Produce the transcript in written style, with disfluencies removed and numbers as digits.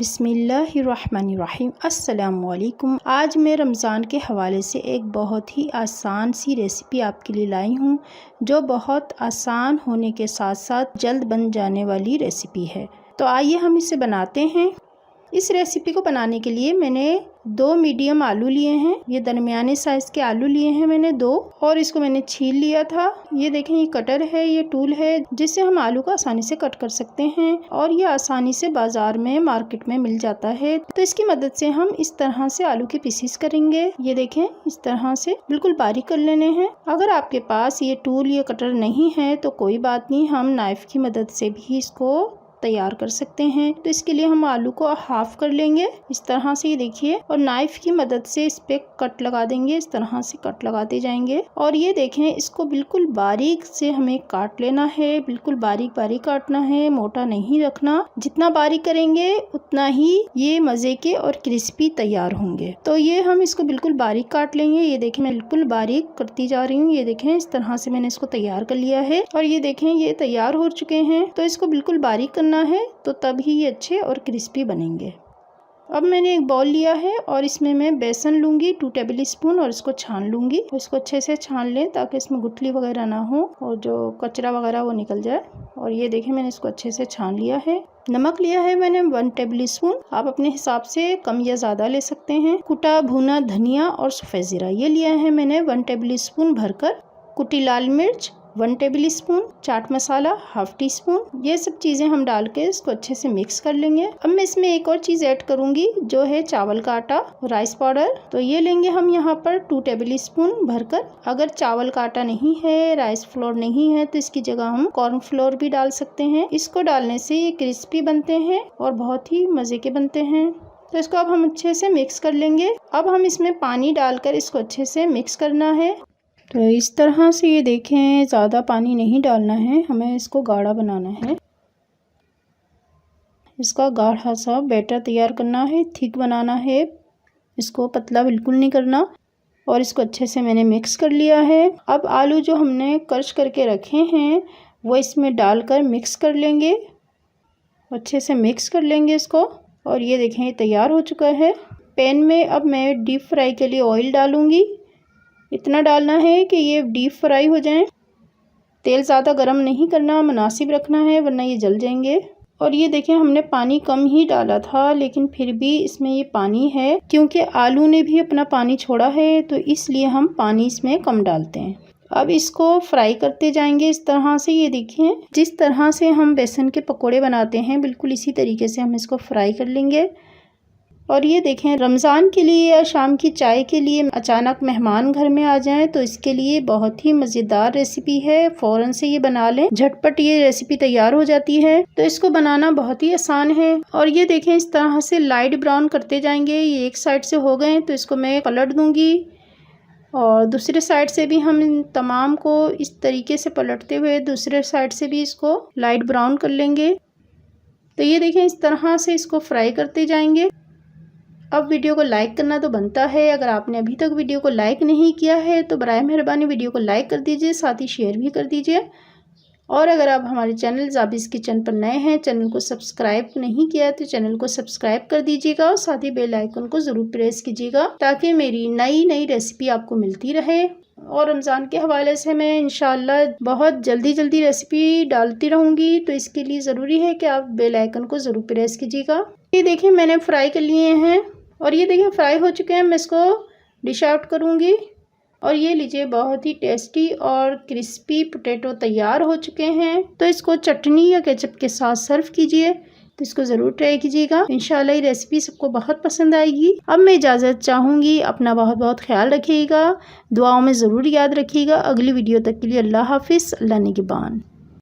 बिस्मिल्लाहिर्रहमानिर्रहीम। अस्सलामुअलैकुम। आज मैं रमज़ान के हवाले से एक बहुत ही आसान सी रेसिपी आपके लिए लाई हूँ, जो बहुत आसान होने के साथ साथ जल्द बन जाने वाली रेसिपी है। तो आइए हम इसे बनाते हैं। इस रेसिपी को बनाने के लिए मैंने 2 मीडियम आलू लिए हैं। ये दरमियाने साइज़ के आलू लिए हैं मैंने 2, और इसको मैंने छील लिया था। ये देखें, ये कटर है, ये टूल है जिससे हम आलू को आसानी से कट कर सकते हैं, और ये आसानी से बाज़ार में मार्केट में मिल जाता है। तो इसकी मदद से हम इस तरह से आलू के पीसीस करेंगे। ये देखें, इस तरह से बिल्कुल बारीक कर लेने हैं। अगर आपके पास ये टूल या कटर नहीं है तो कोई बात नहीं, हम नाइफ़ की मदद से भी इसको तैयार कर सकते हैं। तो इसके लिए हम आलू को हाफ कर लेंगे इस तरह से, ये देखिए, और नाइफ की मदद से इस पे कट लगा देंगे। इस तरह से कट लगाते जाएंगे, और ये देखें, इसको बिल्कुल बारीक से हमें काट लेना है। बिल्कुल बारीक बारीक काटना है, मोटा नहीं रखना। जितना बारीक करेंगे उतना ही ये मज़े के और क्रिस्पी तैयार होंगे। तो ये हम इसको बिल्कुल बारीक काट लेंगे। ये देखें, मैं बिल्कुल बारीक करती जा रही हूँ। ये देखें, इस तरह से मैंने इसको तैयार कर लिया है, और ये देखें, ये तैयार हो चुके हैं। तो इसको बिल्कुल बारीक करना है, तो तभी ये अच्छे और क्रिस्पी बनेंगे। अब मैंने एक बाउल लिया है, और इसमें मैं बेसन लूँगी 2 टेबल स्पून, और इसको छान लूँगी। इसको अच्छे से छान लें ताकि इसमें गुठली वगैरह ना हो और जो कचरा वगैरह वो निकल जाए। और ये देखें, मैंने इसको अच्छे से छान लिया है। नमक लिया है मैंने 1 टेबल स्पून, आप अपने हिसाब से कम या ज़्यादा ले सकते हैं। कुटा भुना धनिया और सफ़ेद ज़ीरा ये लिया है मैंने 1 टेबल स्पून भरकर। कुटी लाल मिर्च 1 table spoon, chaat masala ½ tea spoon. ये सब चीज़ें हम डाल के इसको अच्छे से मिक्स कर लेंगे। अब मैं इसमें एक और चीज़ ऐड करूँगी, जो है चावल का आटा, राइस पाउडर। तो ये लेंगे हम यहाँ पर 2 टेबल स्पून भरकर। अगर चावल का आटा नहीं है, राइस फ्लोर नहीं है, तो इसकी जगह हम कॉर्न फ्लोर भी डाल सकते हैं। इसको डालने से ये क्रिस्पी बनते हैं और बहुत ही मज़े के बनते हैं। तो इसको अब हम अच्छे से मिक्स कर लेंगे। अब हम इसमें पानी डालकर इसको अच्छे से मिक्स करना है। तो इस तरह से, ये देखें, ज़्यादा पानी नहीं डालना है, हमें इसको गाढ़ा बनाना है। इसका गाढ़ा सा बैटर तैयार करना है, थिक बनाना है, इसको पतला बिल्कुल नहीं करना। और इसको अच्छे से मैंने मिक्स कर लिया है। अब आलू जो हमने क्रश करके रखे हैं वो इसमें डालकर मिक्स कर लेंगे, अच्छे से मिक्स कर लेंगे इसको। और ये देखें, ये तैयार हो चुका है। पैन में अब मैं डीप फ्राई के लिए ऑयल डालूँगी। इतना डालना है कि ये डीप फ्राई हो जाएं। तेल ज़्यादा गर्म नहीं करना, मुनासिब रखना है, वरना ये जल जाएंगे। और ये देखें, हमने पानी कम ही डाला था, लेकिन फिर भी इसमें ये पानी है, क्योंकि आलू ने भी अपना पानी छोड़ा है, तो इसलिए हम पानी इसमें कम डालते हैं। अब इसको फ्राई करते जाएंगे इस तरह से। ये देखें, जिस तरह से हम बेसन के पकोड़े बनाते हैं, बिल्कुल इसी तरीके से हम इसको फ्राई कर लेंगे। और ये देखें, रमज़ान के लिए या शाम की चाय के लिए अचानक मेहमान घर में आ जाएं, तो इसके लिए बहुत ही मज़ेदार रेसिपी है। फ़ौरन से ये बना लें, झटपट ये रेसिपी तैयार हो जाती है। तो इसको बनाना बहुत ही आसान है। और ये देखें, इस तरह से लाइट ब्राउन करते जाएंगे। ये एक साइड से हो गए, तो इसको मैं पलट दूँगी, और दूसरे साइड से भी हम इन तमाम को इस तरीके से पलटते हुए दूसरे साइड से भी इसको लाइट ब्राउन कर लेंगे। तो ये देखें, इस तरह से इसको फ्राई करते जाएंगे। अब वीडियो को लाइक करना तो बनता है। अगर आपने अभी तक वीडियो को लाइक नहीं किया है तो बराए मेहरबानी वीडियो को लाइक कर दीजिए, साथ ही शेयर भी कर दीजिए। और अगर आप हमारे चैनल ज़ाबिस किचन पर नए हैं, चैनल को सब्सक्राइब नहीं किया है, तो चैनल को सब्सक्राइब कर दीजिएगा, और साथ ही बेल आइकन को ज़रूर प्रेस कीजिएगा, ताकि मेरी नई नई रेसिपी आपको मिलती रहे। और रमज़ान के हवाले से मैं इंशाअल्लाह बहुत जल्दी रेसिपी डालती रहूँगी, तो इसके लिए ज़रूरी है कि आप बेल आइकन को ज़रूर प्रेस कीजिएगा। ये देखिए, मैंने फ्राई कर लिए हैं, और ये देखिए फ्राई हो चुके हैं। मैं इसको डिश आउट करूँगी, और ये लीजिए, बहुत ही टेस्टी और क्रिस्पी पोटैटो तैयार हो चुके हैं। तो इसको चटनी या केचप के साथ सर्व कीजिए। तो इसको ज़रूर ट्राई कीजिएगा, इंशाल्लाह ये रेसिपी सबको बहुत पसंद आएगी। अब मैं इजाज़त चाहूँगी, अपना बहुत बहुत ख्याल रखिएगा, दुआओं में ज़रूर याद रखिएगा। अगली वीडियो तक के लिए अल्लाह हाफिज़, अल्लाह निगहबान।